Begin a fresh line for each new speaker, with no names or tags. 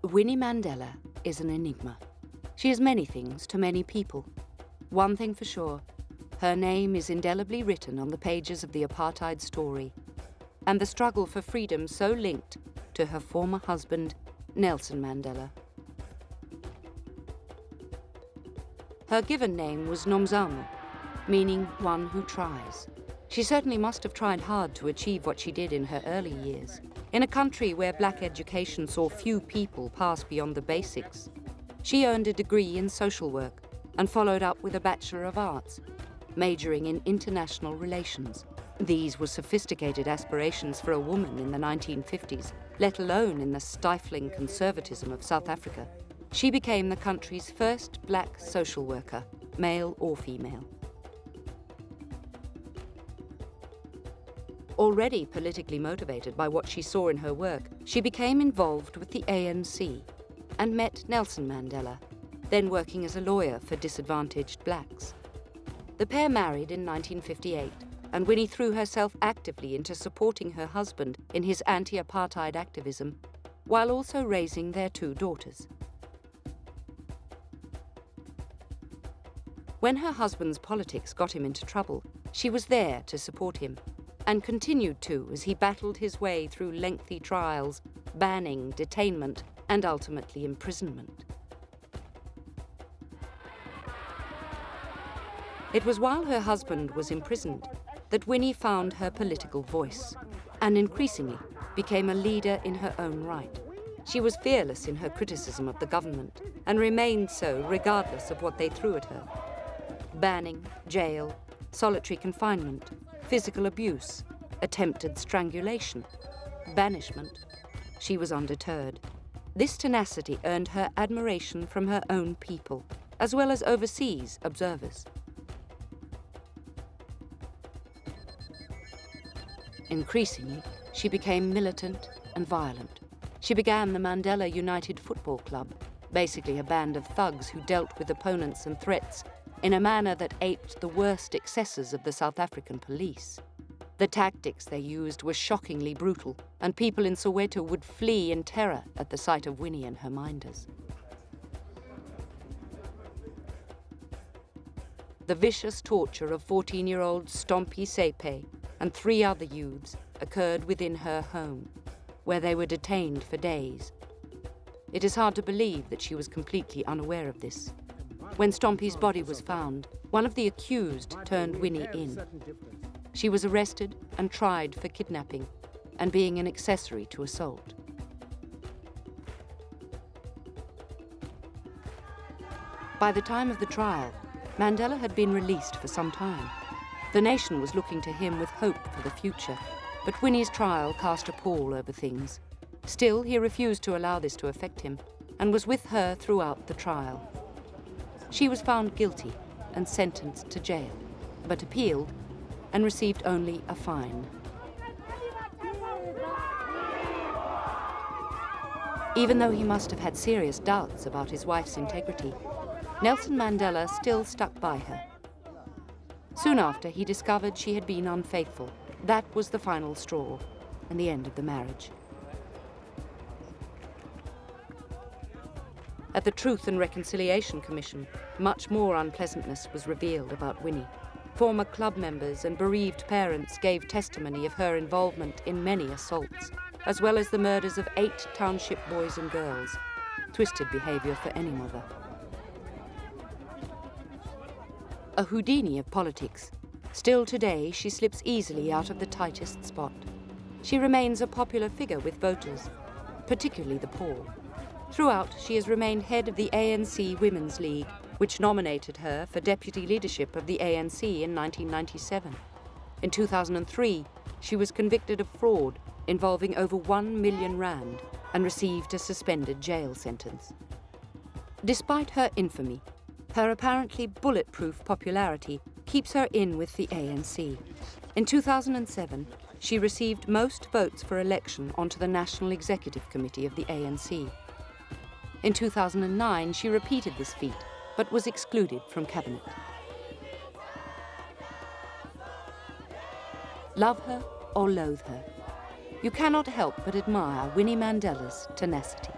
Winnie Mandela is an enigma. She is many things to many people. One thing for sure, her name is indelibly written on the pages of the apartheid story, and the struggle for freedom so linked to her former husband, Nelson Mandela. Her given name was Nomzamo, meaning one who tries. She certainly must have tried hard to achieve what she did in her early years. In a country where black education saw few people pass beyond the basics, she earned a degree in social work and followed up with a Bachelor of Arts, majoring in international relations. These were sophisticated aspirations for a woman in the 1950s, let alone in the stifling conservatism of South Africa. She became the country's first black social worker, male or female. Already politically motivated by what she saw in her work, she became involved with the ANC and met Nelson Mandela, then working as a lawyer for disadvantaged blacks. The pair married in 1958, and Winnie threw herself actively into supporting her husband in his anti-apartheid activism, while also raising their 2 daughters. When her husband's politics got him into trouble, she was there to support him, and continued to as he battled his way through lengthy trials, banning, detainment, and ultimately imprisonment. It was while her husband was imprisoned that Winnie found her political voice, and increasingly became a leader in her own right. She was fearless in her criticism of the government, and remained so regardless of what they threw at her. Banning, jail, solitary confinement, physical abuse, attempted strangulation, banishment. She was undeterred. This tenacity earned her admiration from her own people, as well as overseas observers. Increasingly, she became militant and violent. She began the Mandela United Football Club, basically a band of thugs who dealt with opponents and threats in a manner that aped the worst excesses of the South African police. The tactics they used were shockingly brutal, and people in Soweto would flee in terror at the sight of Winnie and her minders. The vicious torture of 14-year-old Stompie Sepe and 3 other youths occurred within her home, where they were detained for days. It is hard to believe that she was completely unaware of this. When Stompie's body was found, one of the accused turned Winnie in. She was arrested and tried for kidnapping and being an accessory to assault. By the time of the trial, Mandela had been released for some time. The nation was looking to him with hope for the future, but Winnie's trial cast a pall over things. Still, he refused to allow this to affect him and was with her throughout the trial. She was found guilty and sentenced to jail, but appealed and received only a fine. Even though he must have had serious doubts about his wife's integrity, Nelson Mandela still stuck by her. Soon after, he discovered she had been unfaithful. That was the final straw and the end of the marriage. At the Truth and Reconciliation Commission, much more unpleasantness was revealed about Winnie. Former club members and bereaved parents gave testimony of her involvement in many assaults, as well as the murders of 8 township boys and girls. Twisted behavior for any mother. A Houdini of politics, still today she slips easily out of the tightest spot. She remains a popular figure with voters, particularly the poor. Throughout, she has remained head of the ANC Women's League, which nominated her for deputy leadership of the ANC in 1997. In 2003, she was convicted of fraud involving over 1 million rand and received a suspended jail sentence. Despite her infamy, her apparently bulletproof popularity keeps her in with the ANC. In 2007, she received most votes for election onto the National Executive Committee of the ANC. In 2009, she repeated this feat, but was excluded from cabinet. Love her or loathe her, you cannot help but admire Winnie Mandela's tenacity.